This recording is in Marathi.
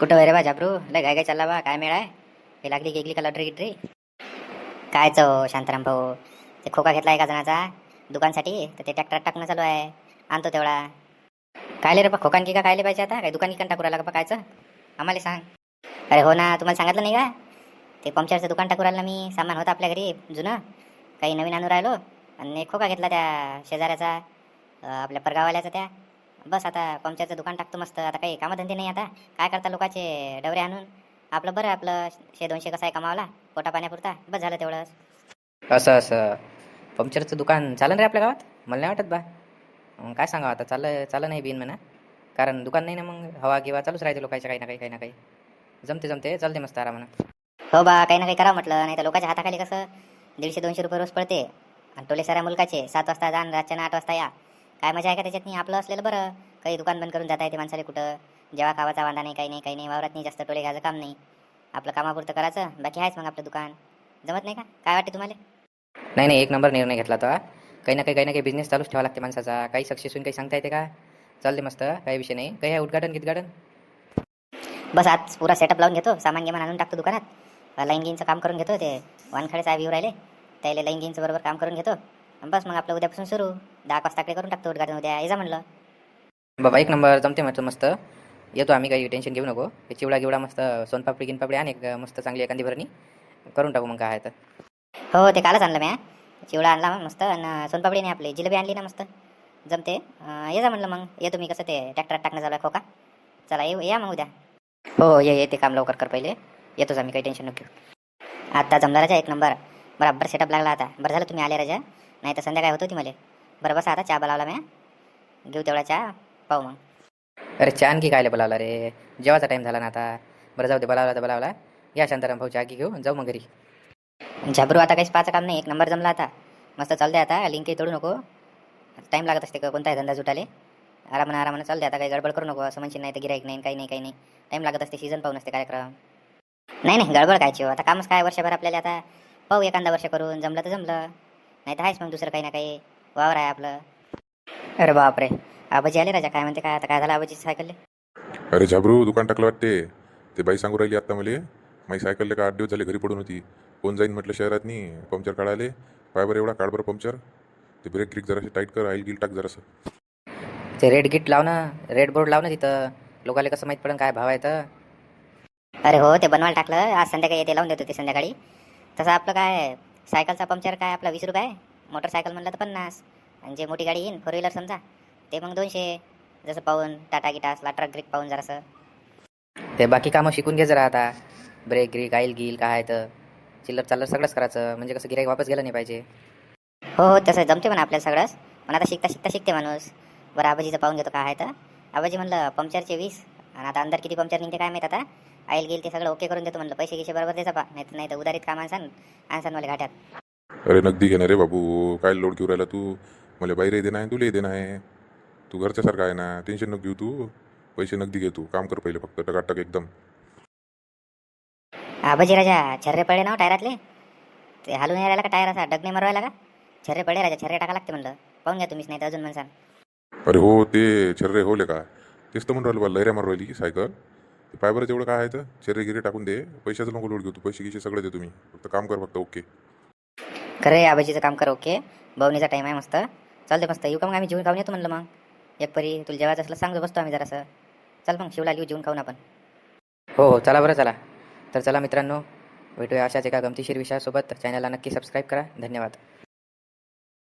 कुठं वय रे बा झाबरू? लय काय काय चालला बा? काय मेळ आहे? हे लागली गेगली का लॉटरी गिटरी? कायच हो शांताराम भाऊ? ते खोका घेतला एका जणाचा दुकानसाठी, तर ते ट्रॅक्टर टाकणं चालू आहे. आणतो तेवढा. कायले रे बा खोकान की का कायले पाहिजे आता? काय दुकान गिकान टाकू राहिला का बा कायचं? आम्हाला सांग. अरे हो ना, तुम्हाला सांगितलं नाही का? ते पंक्चरचं दुकान टाकू राहिलं मी. सामान होतं आपल्या घरी जुनं, काही नवीन आणून राहिलो. आणि एक खोका घेतला त्या शेजाऱ्याचा, आपल्या परगावाल्याचा त्या. बस आता पंक्चरचं दुकान टाकतो मस्त. आता काही कामधंदे नाही आता. काय करता लोकांचे डवरे आणून? आपलं बरं, आपलं 100-200 कसा आहे कमावला पोटा पाण्यापुरता, बस झालं तेवढंच. असं असं पंक्चरचं दुकान चालन रे आपल्या गावात? मला नाही वाटत बा. काय सांगावं आता, चालं नाही बिन म्हणा. कारण दुकान नाही ना, मग हवा किंवा चालूच राहते लोकांच्या काही ना काही काही ना काही. जमते चालते मस्त आरामानं. हो बा, काही ना काही करावं म्हटलं. नाही तर लोकांच्या हाताखाली कसं 150-200 रुपये रोज पडते. आणि टोले साऱ्या मुलकाचे 7 वाजता जा आणि रातच्या 8 वाजता या. काय मजा आहे का त्याच्यात? नाही आपलं असलेलं बरं. काही दुकान बंद करून जाता येते माणसाला कुठं. जेव्हा खावाचा वांदा नाही, काही नाही वावरात नाही जास्त टोले घ्यायचं काम नाही. आपलं कामापुरतं करायचं, बाकी आहेच मग आपलं दुकान. जमत नाही का? काय वाटते तुम्हाला? नाही एक नंबर निर्णय घेतला तो हा. काही ना काही बिझनेस चालूच ठेवा लागते माणसाचा. काही सक्सेस होऊन काही सांगता येते का? चालते मस्त, काही विषय नाही. काही आहे उद्घाटन. बस आज पुरा सेटअप लावून घेतो. सामान गिमान आणून टाकतो दुकानात. लाईन गिनचं काम करून घेतो. ते वानखडे साहेब येऊ राहिले, त्याला लाईन गिनचं बरोबर काम करून घेतो. आणि बस मग आपलं उद्यापासून सुरू. 10 वाजताकडे करून टाकतो उद्घाटन. उद्या ये जा म्हणलं. बाबा एक नंबर जमते म्हटलं मस्त. येतो आम्ही, काही टेन्शन घेऊ नको. हे चिवडा गिवडा मस्त, सोनपापडी गिनपापडी आणि एक मस्त चांगली एखादी भरणी करून टाकू मग काय आहे तर. हो, ते कालच आणलं म्या. चिवडा आणला मग मस्त. आणि सोनपापडी नाही, आपली जिलेबी आणली ना मस्त. जमते. ये जा म्हणलं मग. येतो मी. कसं ते ट्रॅक्टरात टाकणं चालू आहे खोका. चला या मग उद्या. हो ये ते काम लवकर कर पहिले. येतोच आम्ही, काही टेन्शन नको घेऊ. आता जमला राजा एक नंबर. बराबर सेटअप लागला आता. बरं झालं तुम्ही आले राजा, नाही तर संध्याकाळ होत होती मला. बरं बसा आता, चहा बोलावला म्या. घेऊ तेवढा चहा, पाहू मग. अरे चहा आणखी कायला बोलावला रे? जेवायचा टाईम झाला ना आता. बरं जाऊ दे, बोलावला तर बोलावला. या शांताराम भाऊ, चहा घेऊ जाऊ मग घरी. झाबरू आता काहीच पाहायचं काम नाही. एक नंबर जमला आता. मस्त चालते आता. लिंक तोडू नको. टाईम लागत असते का कोणताही धंदा सुटाले. आरामानं चालते आता. काही गडबड करू नको. असं म्हणशील नाही तर गिराईक नाही, काही नाही. टाईम लागत असते. सीझन पाहून असते कार्यक्रम. नाही गडबड कायची हो. आता कामच काय वर्षभर आपल्याला. आता पाहू एखादा वर्ष करून. जमलं तर जमलं, नाही तर आहेच मग दुसरं काही ना काही. वावर आहे आपलं. अरे बापरे, आबाजी आले राजा. काय म्हणते? काय आता काय झालं आबाजी सायकलले? अरे झाबरू, दुकान टाकलं वाटते. ते बाई सांगू राहिली आता मले. माझी सायकल का 8 दिवस झाले घरी पडून होती. कोण जाईन म्हटलं शहरात नाही पंक्चर काढायले. पाय बरं एवढा काढ बरं पंक्चर. ते ब्रेक ग्रिक जरासे टाईट कर, ऑइल गिल टाक जरासं. ते रेड गिट लाव ना, रेड बोर्ड लाव ना तिथं. लोकांना कसं माहीत पडन काय भाव आहे तर. अरे हो, ते बनवायला टाकलं. आज संध्याकाळी येते, लावून देतो ते संध्याकाळी. तसं आपलं काय, सायकलचा पंक्चर काय आपला 20 रुपये. मोटरसायकल म्हणलं तर 50. आणि जे मोठी गाडी येईन 4 व्हीलर समजा, ते मग 200. जसं पाहून टाटा गिटा असला, ट्रक ग्रिक पाहून जरासं. ते बाकी कामं शिकून घे जरा आता. ब्रेक ग्रीक ऑइल गिल काय आहे तर. चिल्लर सगळंच करायचं, म्हणजे कसं गिराईक वापस गेलं नाही पाहिजे. हो तसं जमते म्हणा आपल्याला सगळंच. पण आता शिकता शिकते माणूस. बरं आबाजीचं पाहून घेतो काय आहे तर. आबाजी म्हणलं पंक्चरचे 20. आणि आता अंदर किती पंक्चर निघते काय माहीत आता. आईल गेल ते सगळं ओके करून देतो म्हणलं. पैसे गिसे बरोबर द्यायचा पा, नाही तर उधारीत काम आणसान मला घाट्यात. अरे नगदी घेणार रे बाबू. काय लोड घेऊ राहिला तू? मला बाहेरही देणं आहे, तुलाही देणं आहे. तू घरच्यासारखा आहे ना, टेन्शन नको घेऊ तू. पैसे नगदी घे तू. काम कर पहिले फक्त टकाटक एकदम. आबाजी राजा छर्रे पडले ना हो टायरातले. ते हालून नाही राहिला का टायर? असा डगने मरवायला का? छर्रे पडले राजा, छर्रे टाका लागते म्हणलं. पाहून घ्या तुम्हीच, नाही तर अजून म्हणसान. अरे हो, ते छर्रे होले का? तेच तर म्हणून राहिलं बा, लहऱ्या मारू राहिली सायकल. ते पाय बरं जेवढं काय आहे तर छर्रे गिरे टाकून दे. पैशाचं नको लोड घेऊ तू. पैसे गिसे सगळे दे तुम्ही. फक्त काम कर फक्त. ओके. खरं आबाजीचं काम कर ओके. बवणीचा टाईम आहे मस्त. चालते मस्त. येऊ का मग? आम्ही जेवून खाऊन येतो म्हणलं मग. एक परी तुला जेवायचं असलं सांगतो, बसतो आम्ही जरासं. चल मग शिवला येऊ, जेवून खाऊन आपण. हो चला बरं चला. तर चला मित्रांनो, भेटूया अशाच एका गमतीशीर विषयासोबत. चॅनलला नक्की सबस्क्राईब करा. धन्यवाद.